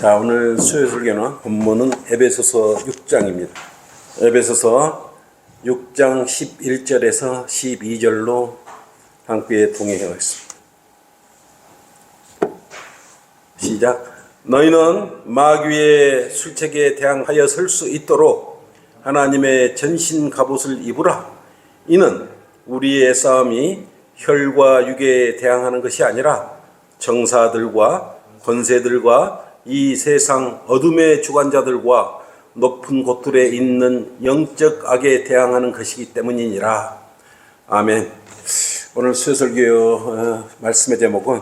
자, 오늘 수요 설교는 본문은 에베소서 6장입니다. 에베소서 6장 11절에서 12절로 함께 동행하겠습니다. 시작. 너희는 마귀의 술책에 대항하여 설 수 있도록 하나님의 전신 갑옷을 입으라. 이는 우리의 싸움이 혈과 육에 대항하는 것이 아니라 정사들과 권세들과 이 세상 어둠의 주관자들과 높은 곳들에 있는 영적 악에 대항하는 것이기 때문이니라. 아멘. 오늘 수요설교 말씀의 제목은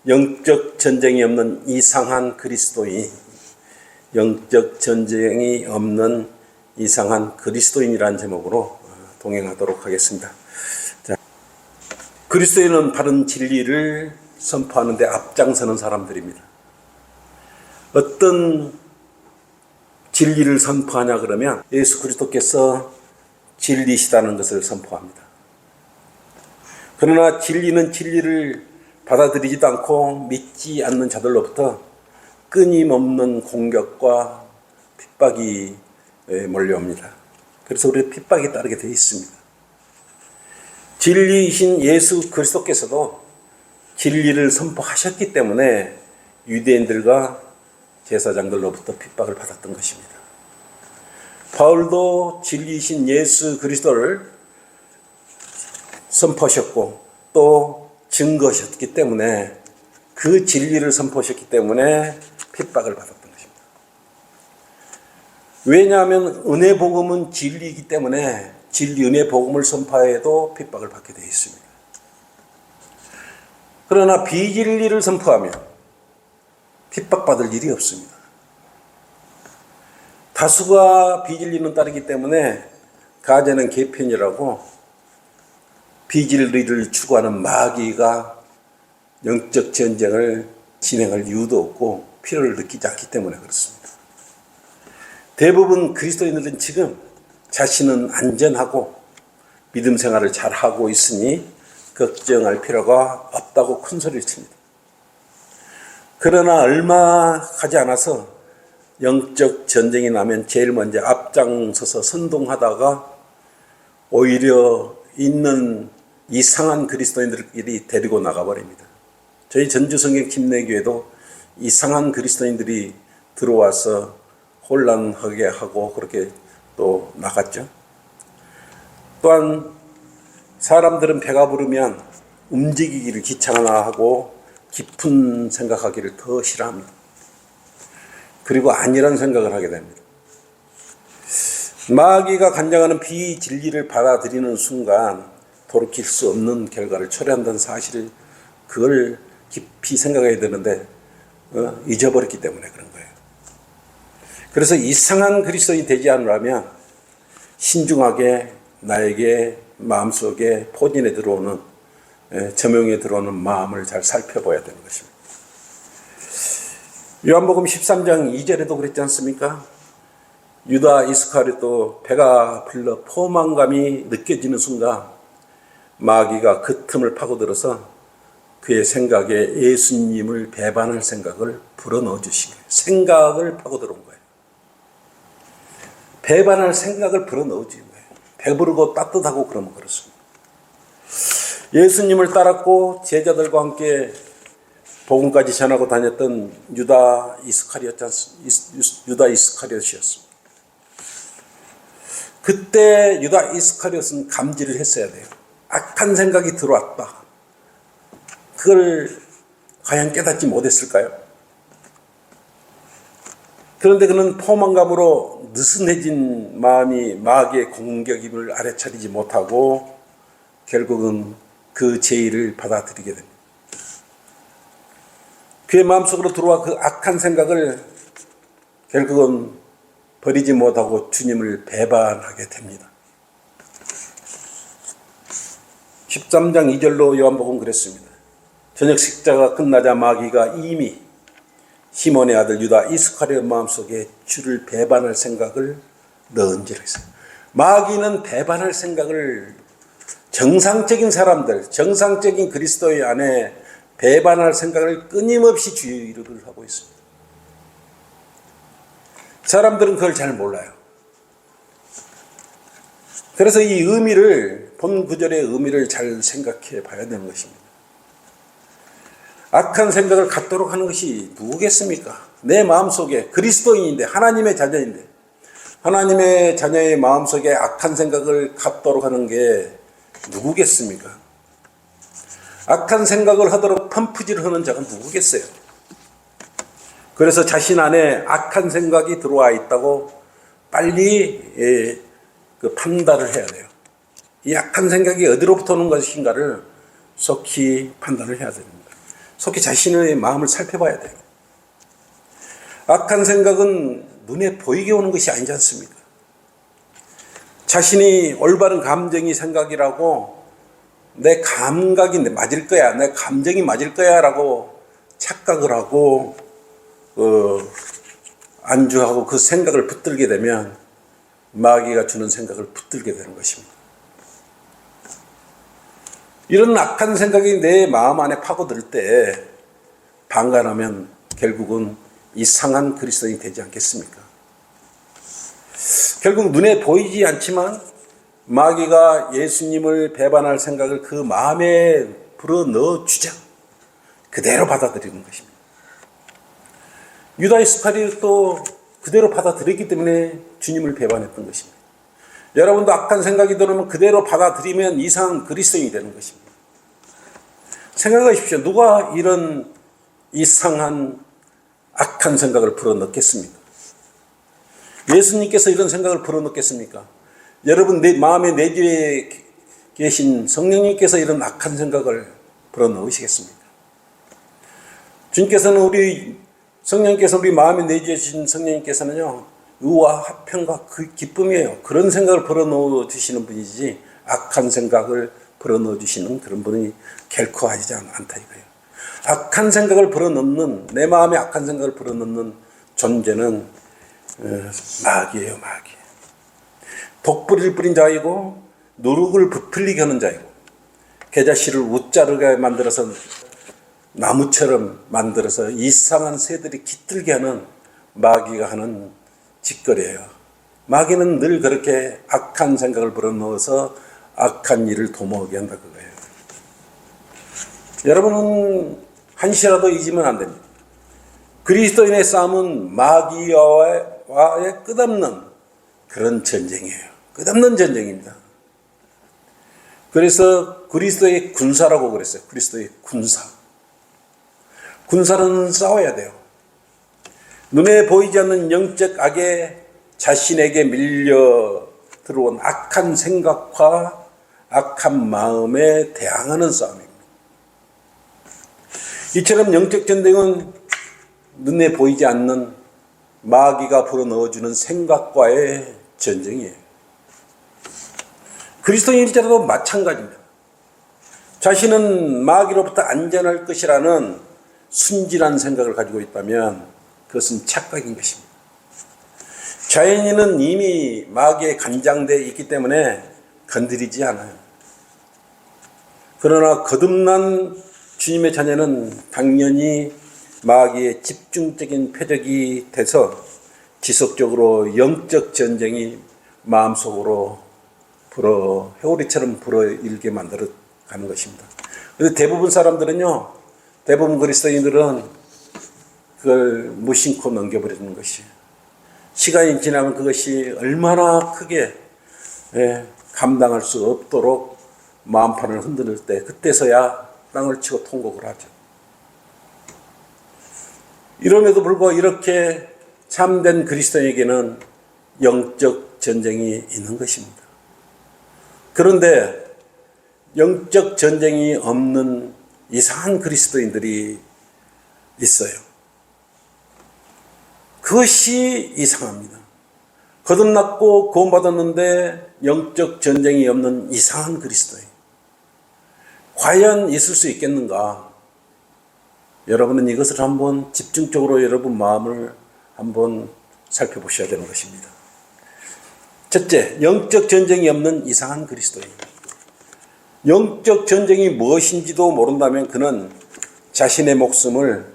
영적 전쟁이 없는 이상한 그리스도인, 영적 전쟁이 없는 이상한 그리스도인이라는 제목으로 동행하도록 하겠습니다. 자, 그리스도인은 바른 진리를 선포하는 데 앞장서는 사람들입니다. 어떤 진리를 선포하냐 그러면 예수 그리스도께서 진리시다는 것을 선포합니다. 그러나 진리는 진리를 받아들이지도 않고 믿지 않는 자들로부터 끊임없는 공격과 핍박이 몰려옵니다. 그래서 우리 핍박에 따르게 되어 있습니다. 진리이신 예수 그리스도께서도 진리를 선포하셨기 때문에 유대인들과 제사장들로부터 핍박을 받았던 것입니다. 바울도 진리이신 예수 그리스도를 선포하셨고 또 증거하셨기 때문에 그 진리를 선포하셨기 때문에 핍박을 받았던 것입니다. 왜냐하면 은혜 복음은 진리이기 때문에 진리 은혜 복음을 선포해도 핍박을 받게 되어 있습니다. 그러나 비진리를 선포하면 핍박받을 일이 없습니다. 다수가 비진리는 따르기 때문에 가제는 개편이라고 비진리를 추구하는 마귀가 영적 전쟁을 진행할 이유도 없고 필요를 느끼지 않기 때문에 그렇습니다. 대부분 그리스도인들은 지금 자신은 안전하고 믿음 생활을 잘하고 있으니 걱정할 필요가 없다고 큰 소리를 칩니다. 그러나 얼마 가지 않아서 영적 전쟁이 나면 제일 먼저 앞장서서 선동하다가 오히려 있는 이상한 그리스도인들끼리 데리고 나가버립니다. 저희 전주성경 침례교회도 이상한 그리스도인들이 들어와서 혼란하게 하고 그렇게 또 나갔죠. 또한 사람들은 배가 부르면 움직이기를 귀찮아하고 깊은 생각하기를 더 싫어합니다. 그리고 아니란 생각을 하게 됩니다. 마귀가 간장하는 비진리를 받아들이는 순간 돌이킬 수 없는 결과를 초래한다는 사실을 그걸 깊이 생각해야 되는데 잊어버렸기 때문에 그런 거예요. 그래서 이상한 그리스도인이 되지 않으려면 신중하게 나에게 마음속에 포진에 들어오는 저명에 들어오는 마음을 잘 살펴봐야 되는 것입니다. 요한복음 13장 2절에도 그랬지 않습니까? 유다 이스카리도 배가 불러 포만감이 느껴지는 순간 마귀가 그 틈을 파고들어서 그의 생각에 예수님을 배반할 생각을 불어넣어 주신 거예요. 생각을 파고들어온 거예요. 배반할 생각을 불어넣어 주신 거예요. 배부르고 따뜻하고 그러면 그렇습니다. 예수님을 따랐고 제자들과 함께 복음까지 전하고 다녔던 유다 이스카리ot이었습니다. 그때 유다 이스카리ot은 감지를 했어야 돼요. 악한 생각이 들어왔다. 그걸 과연 깨닫지 못했을까요? 그런데 그는 포만감으로 느슨해진 마음이 마귀의 공격임을 알아차리지 못하고 결국은 그 제의를 받아들이게 됩니다. 그의 마음속으로 들어와 그 악한 생각을 결국은 버리지 못하고 주님을 배반하게 됩니다. 13장 2절로 요한복음 그랬습니다. 저녁 식사가 끝나자 마귀가 이미 시몬의 아들 유다 이스카리ot 마음속에 주를 배반할 생각을 넣은지라 했어요. 마귀는 배반할 생각을 정상적인 사람들, 정상적인 그리스도의 안에 배반할 생각을 끊임없이 주의를 하고 있습니다. 사람들은 그걸 잘 몰라요. 그래서 이 의미를, 본 구절의 의미를 잘 생각해 봐야 되는 것입니다. 악한 생각을 갖도록 하는 것이 누구겠습니까? 내 마음속에 그리스도인인데, 하나님의 자녀인데, 하나님의 자녀의 마음속에 악한 생각을 갖도록 하는 게 누구겠습니까? 악한 생각을 하도록 펌프질을 하는 자가 누구겠어요? 그래서 자신 안에 악한 생각이 들어와 있다고 빨리 그 판단을 해야 돼요. 이 악한 생각이 어디로부터 오는 것인가를 속히 판단을 해야 됩니다. 속히 자신의 마음을 살펴봐야 돼요. 악한 생각은 눈에 보이게 오는 것이 아니지 않습니까? 자신이 올바른 감정이 생각이라고, 내 감각이 맞을 거야, 내 감정이 맞을 거야 라고 착각을 하고 안주하고 그 생각을 붙들게 되면 마귀가 주는 생각을 붙들게 되는 것입니다. 이런 악한 생각이 내 마음 안에 파고들 때 방관하면 결국은 이상한 그리스도인이 되지 않겠습니까? 결국 눈에 보이지 않지만 마귀가 예수님을 배반할 생각을 그 마음에 불어넣어 주자 그대로 받아들이는 것입니다. 유다 이스카리ot도 그대로 받아들였기 때문에 주님을 배반했던 것입니다. 여러분도 악한 생각이 들어오면 그대로 받아들이면 이상한 그리스도인이 되는 것입니다. 생각하십시오. 누가 이런 이상한 악한 생각을 불어넣겠습니까? 예수님께서 이런 생각을 불어넣겠습니까? 여러분 내 마음의 내주에 계신 성령님께서 이런 악한 생각을 불어넣으시겠습니까? 주님께서는 성령님께서 우리 마음에 내주신 성령님께서는요, 의와 화평과 그 기쁨이에요. 그런 생각을 불어넣어 주시는 분이지 악한 생각을 불어넣어 주시는 그런 분이 결코 아니지 않다 이거예요. 악한 생각을 불어넣는, 내 마음에 악한 생각을 불어넣는 존재는 마귀예요, 마귀. 독불을 뿌린 자이고 누룩을 부풀리게 하는 자이고 겨자씨를 웃자르게 만들어서 나무처럼 만들어서 이상한 새들이 깃들게 하는 마귀가 하는 짓거리예요. 마귀는 늘 그렇게 악한 생각을 불어넣어서 악한 일을 도모하게 한다 그거예요. 여러분은 한시라도 잊으면 안 됩니다. 그리스도인의 싸움은 마귀와의 끝없는 그런 전쟁이에요. 끝없는 전쟁입니다. 그래서 그리스도의 군사라고 그랬어요. 그리스도의 군사. 군사는 싸워야 돼요. 눈에 보이지 않는 영적 악에 자신에게 밀려 들어온 악한 생각과 악한 마음에 대항하는 싸움입니다. 이처럼 영적 전쟁은 눈에 보이지 않는 마귀가 불어넣어주는 생각과의 전쟁이에요. 그리스도인일지라도 마찬가지입니다. 자신은 마귀로부터 안전할 것이라는 순진한 생각을 가지고 있다면 그것은 착각인 것입니다. 자연인은 이미 마귀에 간장되어 있기 때문에 건드리지 않아요. 그러나 거듭난 주님의 자녀는 당연히 마귀의 집중적인 표적이 돼서 지속적으로 영적 전쟁이 마음속으로 회오리처럼 불어일게 만들어 가는 것입니다. 그런데 대부분 사람들은요, 대부분 그리스도인들은 그걸 무심코 넘겨버리는 것이에요. 시간이 지나면 그것이 얼마나 크게 감당할 수 없도록 마음판을 흔들 때 그때서야 땅을 치고 통곡을 하죠. 이럼에도 불구하고 이렇게 참된 그리스도인에게는 영적 전쟁이 있는 것입니다. 그런데 영적 전쟁이 없는 이상한 그리스도인들이 있어요. 그것이 이상합니다. 거듭났고 구원받았는데 영적 전쟁이 없는 이상한 그리스도인. 과연 있을 수 있겠는가? 여러분은 이것을 한번 집중적으로 여러분 마음을 한번 살펴보셔야 되는 것입니다. 첫째, 영적 전쟁이 없는 이상한 그리스도인. 영적 전쟁이 무엇인지도 모른다면 그는 자신의 목숨을,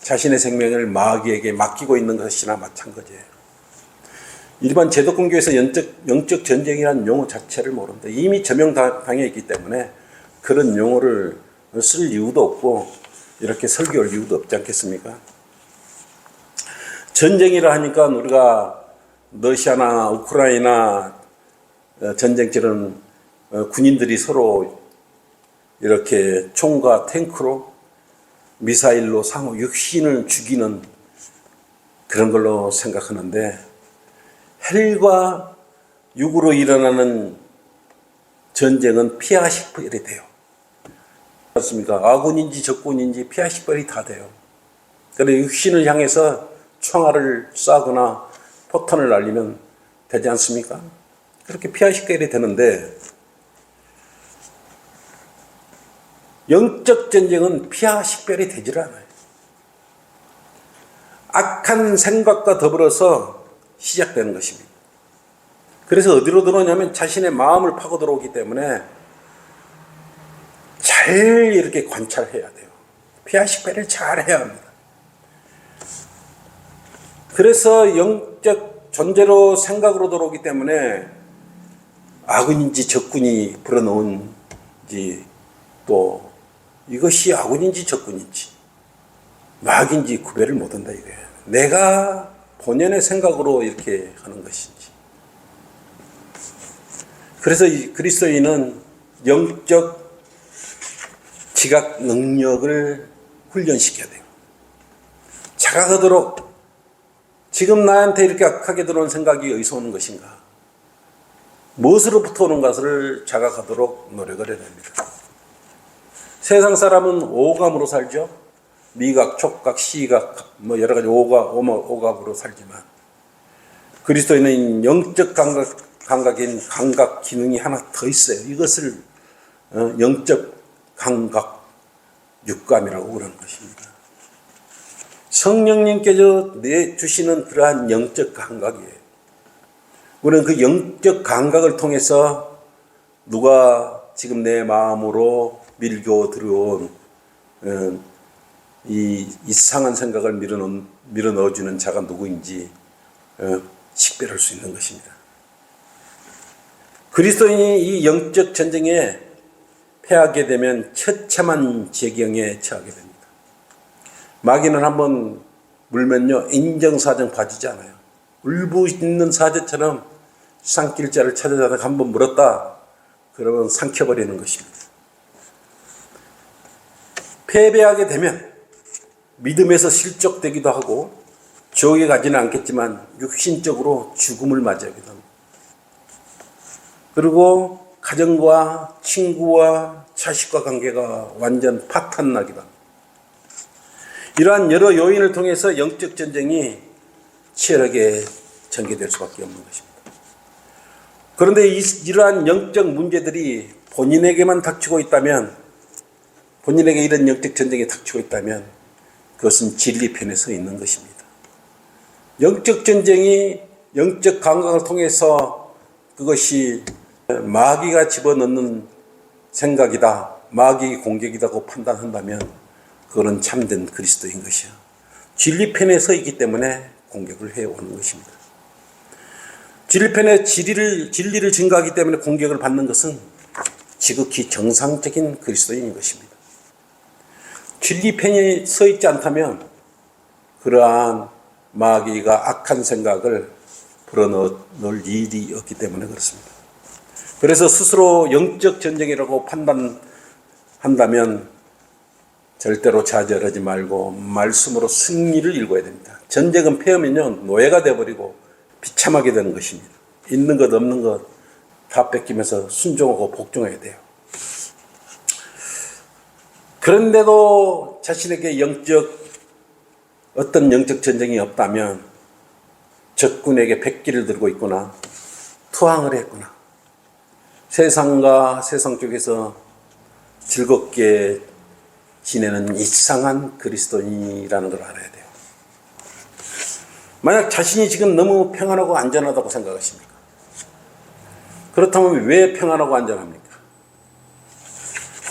자신의 생명을 마귀에게 맡기고 있는 것이나 마찬가지예요. 일반 제도권교에서 영적 전쟁이라는 용어 자체를 모른다. 이미 저명당해 있기 때문에 그런 용어를 쓸 이유도 없고 이렇게 설교할 이유도 없지 않겠습니까? 전쟁이라 하니까 우리가 러시아나 우크라이나 전쟁처럼 군인들이 서로 이렇게 총과 탱크로 미사일로 상호 육신을 죽이는 그런 걸로 생각하는데, 헬과 육으로 일어나는 전쟁은 피하 식별이 돼요. 그렇습니까? 아군인지 적군인지 피하 식별이 다 돼요. 그래서 육신을 향해서 총알을 쏴거나 포탄을 날리면 되지 않습니까? 그렇게 피하 식별이 되는데, 영적 전쟁은 피하 식별이 되질 않아요. 악한 생각과 더불어서 시작되는 것입니다. 그래서 어디로 들어오냐면 자신의 마음을 파고 들어오기 때문에 잘 이렇게 관찰해야 돼요. 피하 식별을 잘 해야 합니다. 그래서 영적 존재로 생각으로 들어오기 때문에 아군인지 적군이 불어넣은지, 또 이것이 아군인지 적군인지 마귀인지 구별을 못한다 이거예요. 내가 본연의 생각으로 이렇게 하는 것인지. 그래서 이 그리스도인은 영적 지각 능력을 훈련시켜야 돼요. 자각하도록 지금 나한테 이렇게 악하게 들어온 생각이 어디서 오는 것인가, 무엇으로부터 오는 것을 자각하도록 노력을 해야 됩니다. 세상 사람은 오감으로 살죠. 미각, 촉각, 시각, 여러 가지 오각으로 살지만, 그리스도인은 영적 감각인 감각 기능이 하나 더 있어요. 이것을 영적 감각 육감이라고 그러는 것입니다. 성령님께서 내주시는 그러한 영적 감각이에요. 우리는 그 영적 감각을 통해서 누가 지금 내 마음으로 밀고 들어온 이 이상한 생각을 밀어넣어주는 자가 누구인지 식별할 수 있는 것입니다. 그리스도인이 이 영적 전쟁에 패하게 되면 처참한 재경에 처하게 됩니다. 마귀는 한번 물면요, 인정사정 봐주지 않아요. 울부 있는 사자처럼 산길자를 찾아다가 한번 물었다 그러면 삼켜버리는 것입니다. 패배하게 되면 믿음에서 실족되기도 하고 지옥에 가지는 않겠지만 육신적으로 죽음을 맞이하기도 합니다. 그리고 가정과 친구와 자식과 관계가 완전 파탄나기도 합니다. 이러한 여러 요인을 통해서 영적 전쟁이 치열하게 전개될 수밖에 없는 것입니다. 그런데 이러한 영적 문제들이 본인에게만 닥치고 있다면, 본인에게 이런 영적 전쟁이 닥치고 있다면 그것은 진리편에 서 있는 것입니다. 영적 전쟁이 영적 감각을 통해서 그것이 마귀가 집어넣는 생각이다, 마귀 공격이라고 판단한다면 그거는 참된 그리스도인 것이야. 진리편에 서 있기 때문에 공격을 해오는 것입니다. 진리편에 진리를 증거하기 때문에 공격을 받는 것은 지극히 정상적인 그리스도인인 것입니다. 진리편에 서 있지 않다면 그러한 마귀가 악한 생각을 불어넣을 일이 없기 때문에 그렇습니다. 그래서 스스로 영적 전쟁이라고 판단한다면 절대로 좌절하지 말고 말씀으로 승리를 일궈야 됩니다. 전쟁은 패하면요, 노예가 되어버리고 비참하게 되는 것입니다. 있는 것 없는 것 다 뺏기면서 순종하고 복종해야 돼요. 그런데도 자신에게 어떤 영적 전쟁이 없다면 적군에게 백기를 들고 있거나 투항을 했거나 세상과 세상 쪽에서 즐겁게 지내는 이상한 그리스도인이라는 걸 알아야 돼요. 만약 자신이 지금 너무 평안하고 안전하다고 생각하십니까? 그렇다면 왜 평안하고 안전합니까?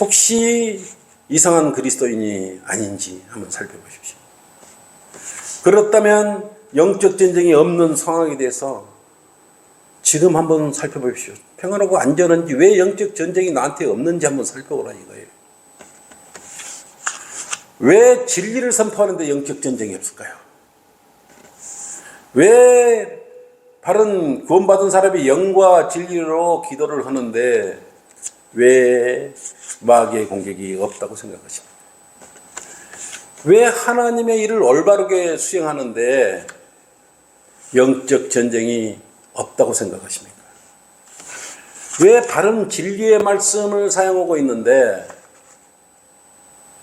혹시 이상한 그리스도인이 아닌지 한번 살펴보십시오. 그렇다면 영적 전쟁이 없는 상황에 대해서 지금 한번 살펴보십시오. 평안하고 안전한지, 왜 영적 전쟁이 나한테 없는지 한번 살펴보라 이거예요. 왜 진리를 선포하는데 영적 전쟁이 없을까요? 왜 바른 구원받은 사람이 영과 진리로 기도를 하는데 왜 마귀의 공격이 없다고 생각하십니까? 왜 하나님의 일을 올바르게 수행하는데 영적 전쟁이 없다고 생각하십니까? 왜 바른 진리의 말씀을 사용하고 있는데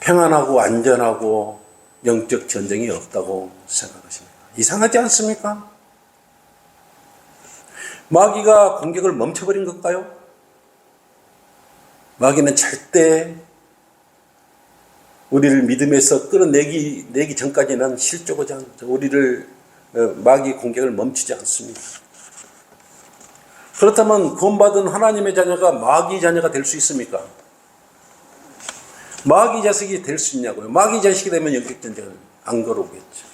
평안하고 안전하고 영적 전쟁이 없다고 생각하십니까? 이상하지 않습니까? 마귀가 공격을 멈춰버린 걸까요? 마귀는 절대 우리를 믿음에서 끌어내기 전까지는 실족하지 않죠. 우리를 마귀 공격을 멈추지 않습니다. 그렇다면 구원받은 하나님의 자녀가 마귀 자녀가 될 수 있습니까? 마귀 자식이 될 수 있냐고요. 마귀 자식이 되면 영적 전쟁을 안 걸어오겠죠.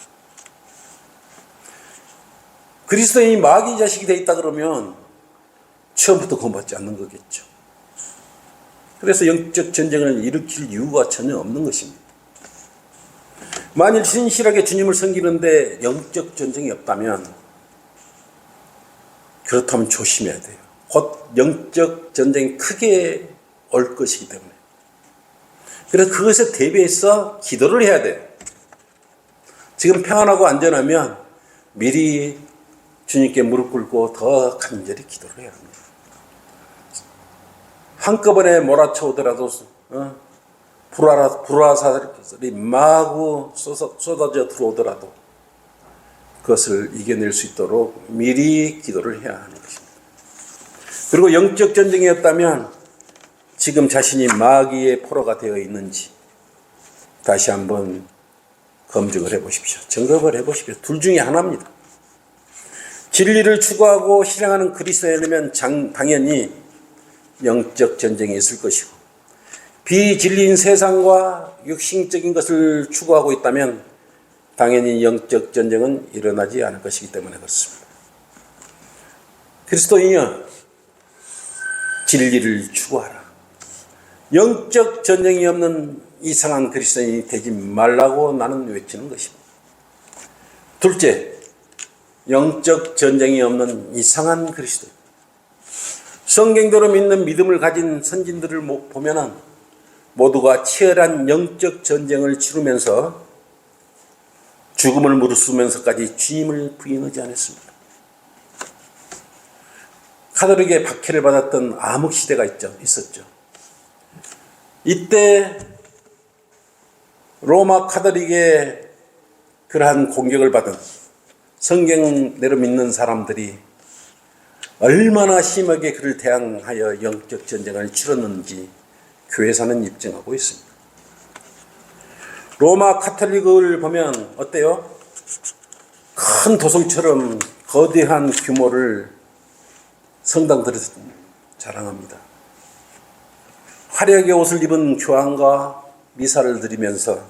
그리스도인이 마귀 자식이 되어 있다 그러면 처음부터 구원받지 않는 거겠죠. 그래서 영적 전쟁을 일으킬 이유가 전혀 없는 것입니다. 만일 신실하게 주님을 섬기는데 영적 전쟁이 없다면, 그렇다면 조심해야 돼요. 곧 영적 전쟁이 크게 올 것이기 때문에. 그래서 그것에 대비해서 기도를 해야 돼요. 지금 평안하고 안전하면 미리 주님께 무릎 꿇고 더 간절히 기도를 해야 합니다. 한꺼번에 몰아쳐오더라도 불화살이 마구 쏟아져 들어오더라도 그것을 이겨낼 수 있도록 미리 기도를 해야 하는 것입니다. 그리고 영적 전쟁이 없다면 지금 자신이 마귀의 포로가 되어 있는지 다시 한번 검증을 해보십시오. 점검을 해보십시오. 둘 중에 하나입니다. 진리를 추구하고 실행하는 그리스도인이면 당연히 영적 전쟁이 있을 것이고, 비진리인 세상과 육신적인 것을 추구하고 있다면 당연히 영적 전쟁은 일어나지 않을 것이기 때문에 그렇습니다. 그리스도인이여, 진리를 추구하라. 영적 전쟁이 없는 이상한 그리스도인이 되지 말라고 나는 외치는 것입니다. 둘째, 영적 전쟁이 없는 이상한 그리스도인. 성경대로 믿는 믿음을 가진 선진들을 보면은 모두가 치열한 영적 전쟁을 치르면서 죽음을 무릅쓰면서까지 주님을 부인하지 않았습니다. 카톨릭의 박해를 받았던 암흑 시대가 있었죠. 이때 로마 카톨릭의 그러한 공격을 받은 성경대로 믿는 사람들이 얼마나 심하게 그를 대항하여 영적 전쟁을 치렀는지 교회사는 입증하고 있습니다. 로마 카톨릭을 보면 어때요? 큰 도성처럼 거대한 규모를 성당들에서 자랑합니다. 화려하게 옷을 입은 교황과 미사를 드리면서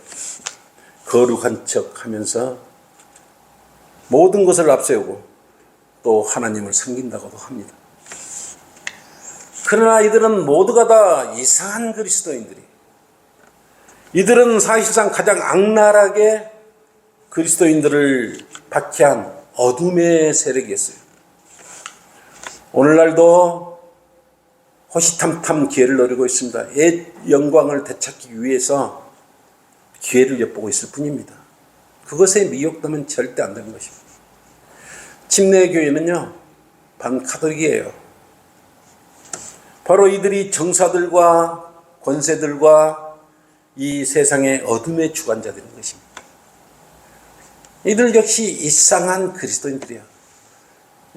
거룩한 척하면서 모든 것을 앞세우고 또 하나님을 섬긴다고도 합니다. 그러나 이들은 모두가 다 이상한 그리스도인들이, 이들은 사실상 가장 악랄하게 그리스도인들을 박해한 어둠의 세력이었어요. 오늘날도 호시탐탐 기회를 노리고 있습니다. 옛 영광을 되찾기 위해서 기회를 엿보고 있을 뿐입니다. 그것에 미혹되면 절대 안 되는 것입니다. 침례교회는요, 반카톨릭이에요. 바로 이들이 정사들과 권세들과 이 세상의 어둠의 주관자들인 것입니다. 이들 역시 이상한 그리스도인들이야.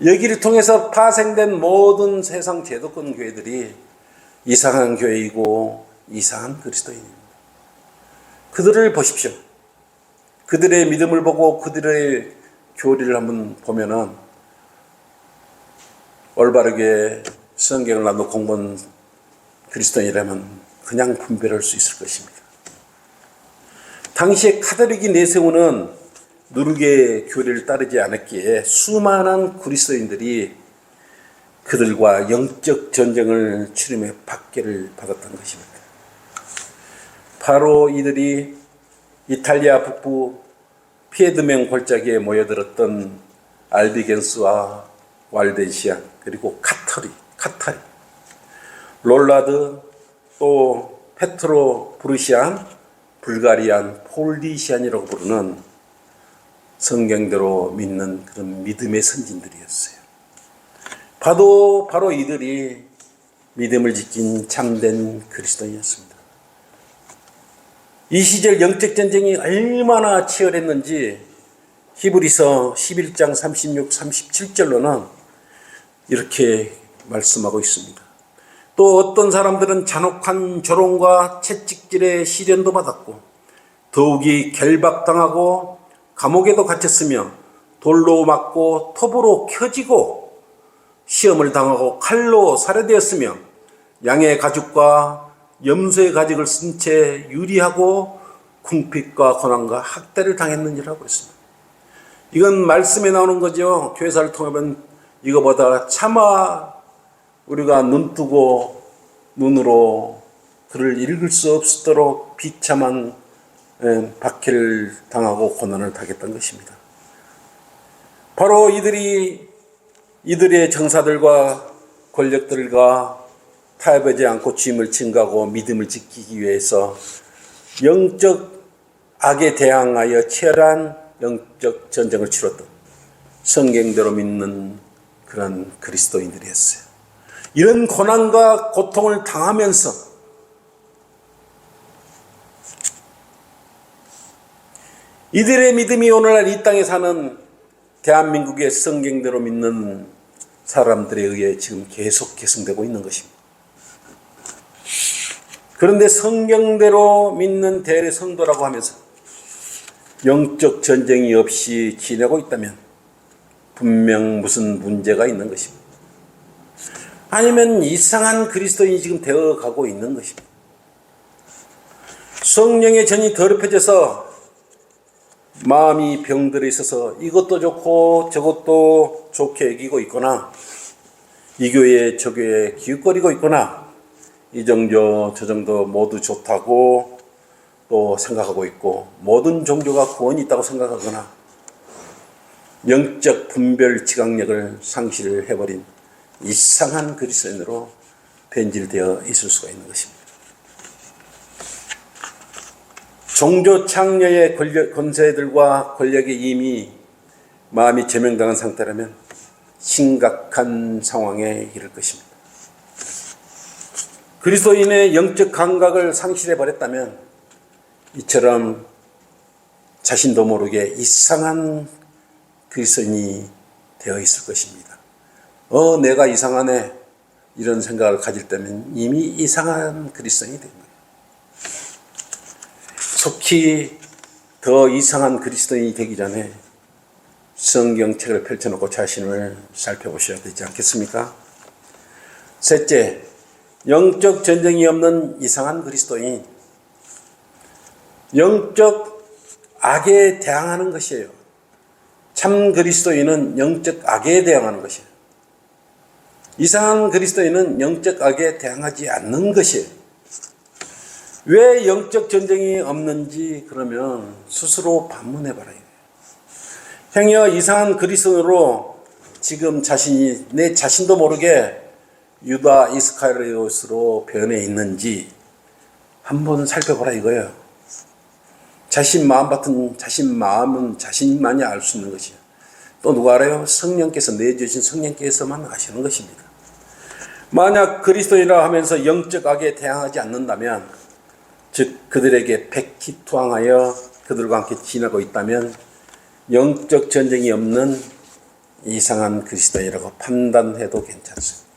여기를 통해서 파생된 모든 세상 제도권 교회들이 이상한 교회이고 이상한 그리스도인입니다. 그들을 보십시오. 그들의 믿음을 보고 그들의 교리를 한번 보면은 올바르게 성경을 나도 공부한 그리스도인이라면 그냥 분별할 수 있을 것입니다. 당시에 카톨릭이 내세우는 누르게 교리를 따르지 않았기에 수많은 그리스도인들이 그들과 영적 전쟁을 치르며 박해를 받았던 것입니다. 바로 이들이 이탈리아 북부 피에드명 골짜기에 모여들었던 알비겐스와 왈덴시안, 그리고 카타리, 롤라드, 또 페트로 브루시안, 불가리안, 폴디시안이라고 부르는 성경대로 믿는 그런 믿음의 선진들이었어요. 바로 이들이 믿음을 지킨 참된 그리스도인이었습니다. 이 시절 영적 전쟁이 얼마나 치열했는지 히브리서 11장 36, 37절로는 이렇게 말씀하고 있습니다. 또 어떤 사람들은 잔혹한 조롱과 채찍질의 시련도 받았고 더욱이 결박당하고 감옥에도 갇혔으며 돌로 맞고 톱으로 켜지고 시험을 당하고 칼로 살해되었으며 양의 가죽과 염소의 가죽을 쓴 채 유리하고 궁핍과 고난과 학대를 당했느니라고 했습니다. 이건 말씀에 나오는 거죠. 교회사를 통하면 이거보다 차마 우리가 눈뜨고 눈으로 그를 읽을 수 없도록 비참한 박해를 당하고 고난을 당했던 것입니다. 바로 이들의 정사들과 권력들과 타협하지 않고 주임을 증거하고 믿음을 지키기 위해서 영적 악에 대항하여 치열한 영적 전쟁을 치렀던 성경대로 믿는 그런 그리스도인들이었어요. 이런 고난과 고통을 당하면서 이들의 믿음이 오늘날 이 땅에 사는 대한민국의 성경대로 믿는 사람들에 의해 지금 계속 계승되고 있는 것입니다. 그런데 성경대로 믿는 대래 성도라고 하면서 영적 전쟁이 없이 지내고 있다면 분명 무슨 문제가 있는 것입니다. 아니면 이상한 그리스도인이 지금 되어가고 있는 것입니다. 성령의 전이 더럽혀져서 마음이 병들어 있어서 이것도 좋고 저것도 좋게 여기고 있거나 이 교회 저 교회에 기웃거리고 있거나 이 정도 저 정도 모두 좋다고 또 생각하고 있고 모든 종교가 구원이 있다고 생각하거나 영적 분별 지각력을 상실을 해버린 이상한 그리스도인으로 변질되어 있을 수가 있는 것입니다. 종교 창녀의 권세들과 권력에 이미 마음이 제명당한 상태라면 심각한 상황에 이를 것입니다. 그리스도인의 영적 감각을 상실해 버렸다면 이처럼 자신도 모르게 이상한 그리스도인이 되어 있을 것입니다. 내가 이상하네 이런 생각을 가질 때면 이미 이상한 그리스도인이 된 거예요. 속히 더 이상한 그리스도인이 되기 전에 성경책을 펼쳐놓고 자신을 살펴보셔야 되지 않겠습니까? 셋째, 영적 전쟁이 없는 이상한 그리스도인. 영적 악에 대항하는 것이에요. 참 그리스도인은 영적 악에 대항하는 것이에요. 이상한 그리스도인은 영적 악에 대항하지 않는 것이에요. 왜 영적 전쟁이 없는지 그러면 스스로 반문해 봐야 돼요. 행여 이상한 그리스도인으로 지금 내 자신도 모르게 유다 이스카리ot으로 변해 있는지 한번 살펴보라 이거예요. 자신 마음은 자신만이 알 수 있는 것이에요. 또 누가 알아요? 성령께서 내주신 성령께서만 아시는 것입니다. 만약 그리스도인이라 하면서 영적 악에 대항하지 않는다면, 즉 그들에게 백기투항하여 그들과 함께 지내고 있다면 영적 전쟁이 없는 이상한 그리스도인이라고 판단해도 괜찮습니다.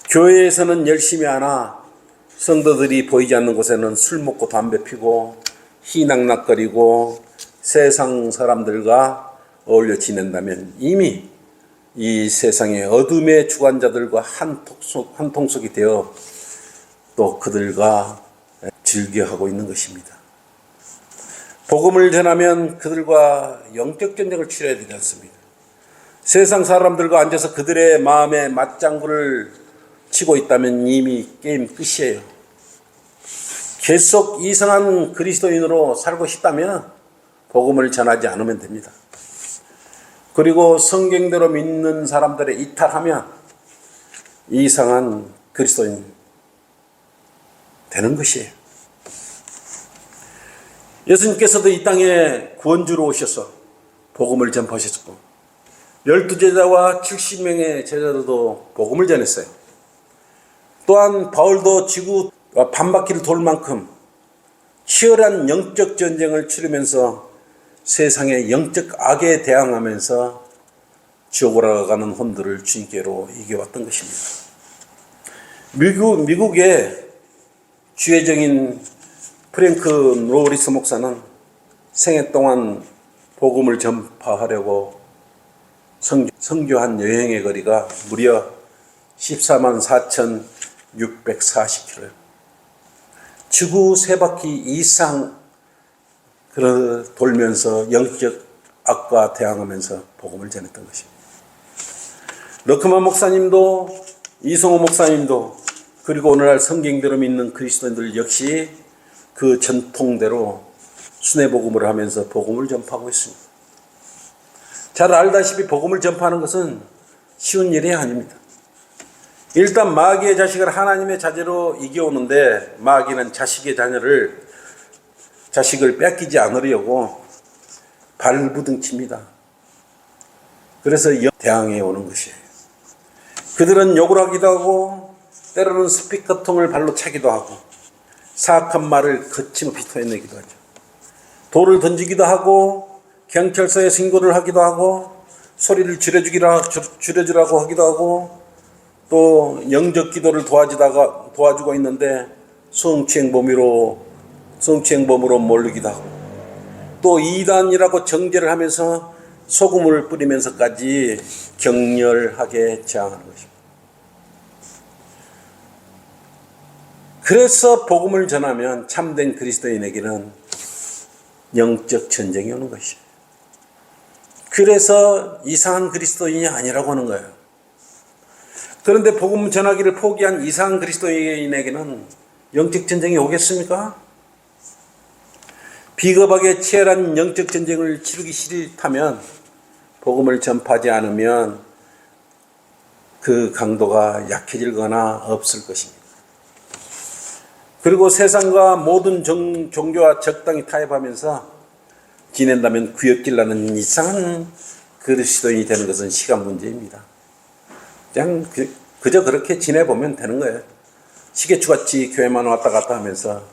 교회에서는 열심히 하나 성도들이 보이지 않는 곳에는 술 먹고 담배 피고 희낙낙거리고 세상 사람들과 어울려 지낸다면 이미 이 세상의 어둠의 주관자들과 한 통속이 되어 또 그들과 즐겨하고 있는 것입니다. 복음을 전하면 그들과 영적 전쟁을 치러야 되지 않습니다. 세상 사람들과 앉아서 그들의 마음에 맞장구를 치고 있다면 이미 게임 끝이에요. 계속 이상한 그리스도인으로 살고 싶다면 복음을 전하지 않으면 됩니다. 그리고 성경대로 믿는 사람들의 이탈하면 이상한 그리스도인 되는 것이에요. 예수님께서도 이 땅에 구원주로 오셔서 복음을 전파하셨고 12제자와 70명의 제자들도 복음을 전했어요. 또한 바울도 지구 반바퀴를 돌 만큼 치열한 영적 전쟁을 치르면서 세상의 영적 악에 대항하면서 지옥으로 가는 혼들을 주님께로 이겨왔던 것입니다. 미국의 주혜정인 프랭크 노리스 목사는 생애 동안 복음을 전파하려고 선교한 여행의 거리가 무려 14만 4,640km. 지구 3바퀴 이상 돌면서 영적 악과 대항하면서 복음을 전했던 것입니다. 러크만 목사님도 이성호 목사님도 그리고 오늘날 성경대로 믿는 그리스도인들 역시 그 전통대로 순회복음을 하면서 복음을 전파하고 있습니다. 잘 알다시피 복음을 전파하는 것은 쉬운 일이 아닙니다. 일단 마귀의 자식을 하나님의 자제로 이겨오는데 마귀는 자식을 뺏기지 않으려고 발부둥칩니다. 그래서 대항해 오는 것이에요. 그들은 욕을 하기도 하고 때로는 스피커통을 발로 차기도 하고 사악한 말을 거침없이 토해내기도 하죠. 돌을 던지기도 하고 경찰서에 신고를 하기도 하고 소리를 줄여주라고 하기도 하고 또 영적 기도를 도와주고 있는데 성추행범으로 몰리기도 하고 또 이단이라고 정죄를 하면서 소금을 뿌리면서까지 격렬하게 저항하는 것입니다. 그래서 복음을 전하면 참된 그리스도인에게는 영적 전쟁이 오는 것이에요. 그래서 이상한 그리스도인이 아니라고 하는 거예요. 그런데 복음 전하기를 포기한 이상한 그리스도인에게는 영적 전쟁이 오겠습니까? 비겁하게 치열한 영적 전쟁을 치르기 싫다면 복음을 전파하지 않으면 그 강도가 약해지거나 없을 것입니다. 그리고 세상과 모든 종교와 적당히 타협하면서 지낸다면 구역질 나는 이상한 그리스도인이 되는 것은 시간 문제입니다. 그냥 그저 그렇게 지내보면 되는 거예요. 시계추같이 교회만 왔다 갔다 하면서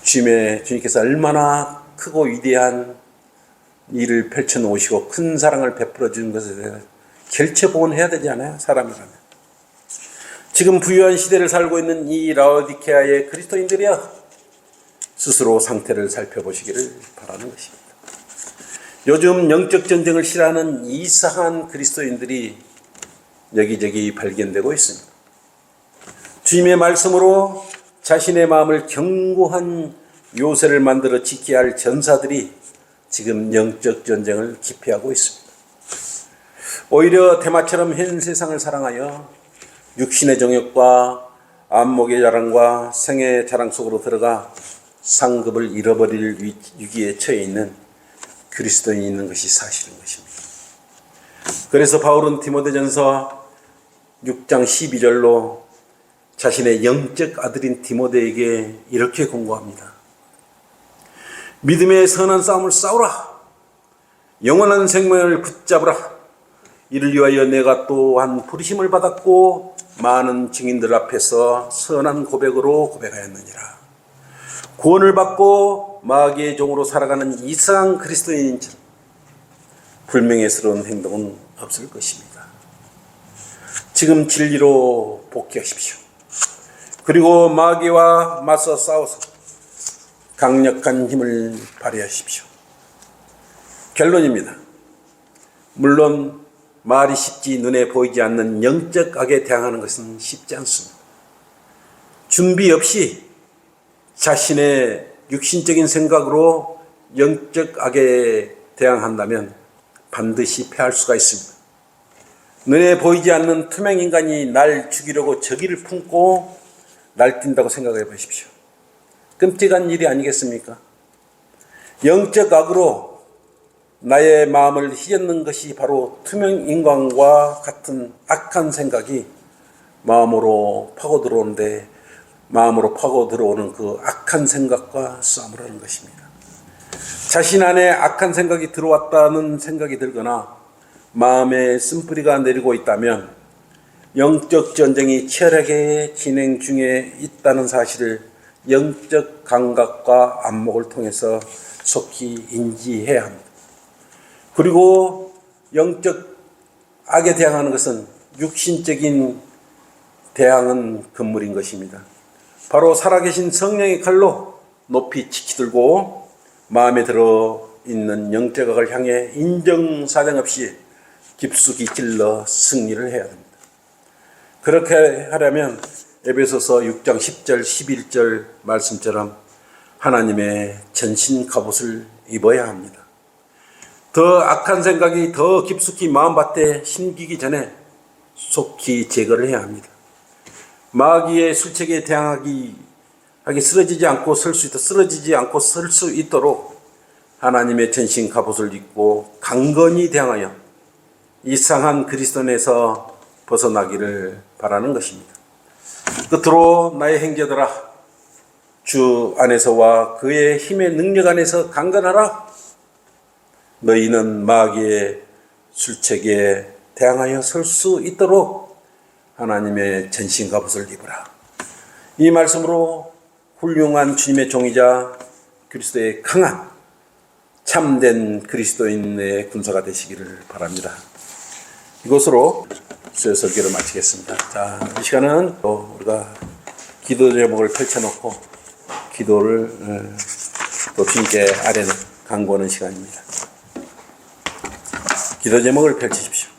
주님께서 얼마나 크고 위대한 일을 펼쳐놓으시고 큰 사랑을 베풀어 주는 것에 대해 결체복원해야 되지 않아요? 사람이라면. 지금 부유한 시대를 살고 있는 이 라오디케아의 그리스도인들이여 스스로 상태를 살펴보시기를 바라는 것입니다. 요즘 영적 전쟁을 싫어하는 이상한 그리스도인들이 여기저기 발견되고 있습니다. 주님의 말씀으로 자신의 마음을 견고한 요새를 만들어 지켜야 할 전사들이 지금 영적 전쟁을 기피하고 있습니다. 오히려 대마처럼 현 세상을 사랑하여 육신의 정욕과 안목의 자랑과 생의 자랑 속으로 들어가 상급을 잃어버릴 위기에 처해 있는 그리스도인이 있는 것이 사실인 것입니다. 그래서 바울은 디모데전서 6장 12절로 자신의 영적 아들인 디모데에게 이렇게 권고합니다. 믿음의 선한 싸움을 싸우라. 영원한 생명을 붙잡으라. 이를 위하여 내가 또한 부르심을 받았고 많은 증인들 앞에서 선한 고백으로 고백하였느니라. 구원을 받고 마귀의 종으로 살아가는 이상한 그리스도인처럼 불명예스러운 행동은 없을 것입니다. 지금 진리로 복귀하십시오. 그리고 마귀와 맞서 싸워서 강력한 힘을 발휘하십시오. 결론입니다. 물론 말이 쉽지 눈에 보이지 않는 영적 악에 대항하는 것은 쉽지 않습니다. 준비 없이 자신의 육신적인 생각으로 영적 악에 대항한다면 반드시 패할 수가 있습니다. 눈에 보이지 않는 투명 인간이 날 죽이려고 적의를 품고 날뛴다고 생각해 보십시오. 끔찍한 일이 아니겠습니까? 영적 악으로 나의 마음을 휘젓는 것이 바로 투명 인간과 같은 악한 생각이 마음으로 파고 들어오는데, 마음으로 파고 들어오는 그 악한 생각과 싸움을 하는 것입니다. 자신 안에 악한 생각이 들어왔다는 생각이 들거나 마음에 쓴뿌리가 내리고 있다면 영적 전쟁이 치열하게 진행 중에 있다는 사실을 영적 감각과 안목을 통해서 속히 인지해야 합니다. 그리고 영적 악에 대항하는 것은 육신적인 대항은 금물인 것입니다. 바로 살아계신 성령의 칼로 높이 치키들고 마음에 들어있는 영적 악을 향해 인정사정 없이 깊숙이 찔러 승리를 해야 됩니다. 그렇게 하려면 에베소서 6장 10절 11절 말씀처럼 하나님의 전신 갑옷을 입어야 합니다. 더 악한 생각이 더 깊숙이 마음밭에 심기기 전에 속히 제거를 해야 합니다. 마귀의 술책에 대항하기 쓰러지지 않고 설 수 있도록 하나님의 전신 갑옷을 입고 강건히 대항하여 이상한 그리스도인에서 벗어나기를 바라는 것입니다. 끝으로 나의 형제들아, 주 안에서와 그의 힘의 능력 안에서 강건하라. 너희는 마귀의 술책에 대항하여 설 수 있도록 하나님의 전신 갑옷을 입으라. 이 말씀으로 훌륭한 주님의 종이자 그리스도의 강한 참된 그리스도인의 군사가 되시기를 바랍니다. 이것으로 수요 설교를 마치겠습니다. 자, 이 시간은 또 우리가 기도 제목을 펼쳐놓고 기도를 또 주님께 아뢰는 간구하는 시간입니다. 기도 제목을 펼치십시오.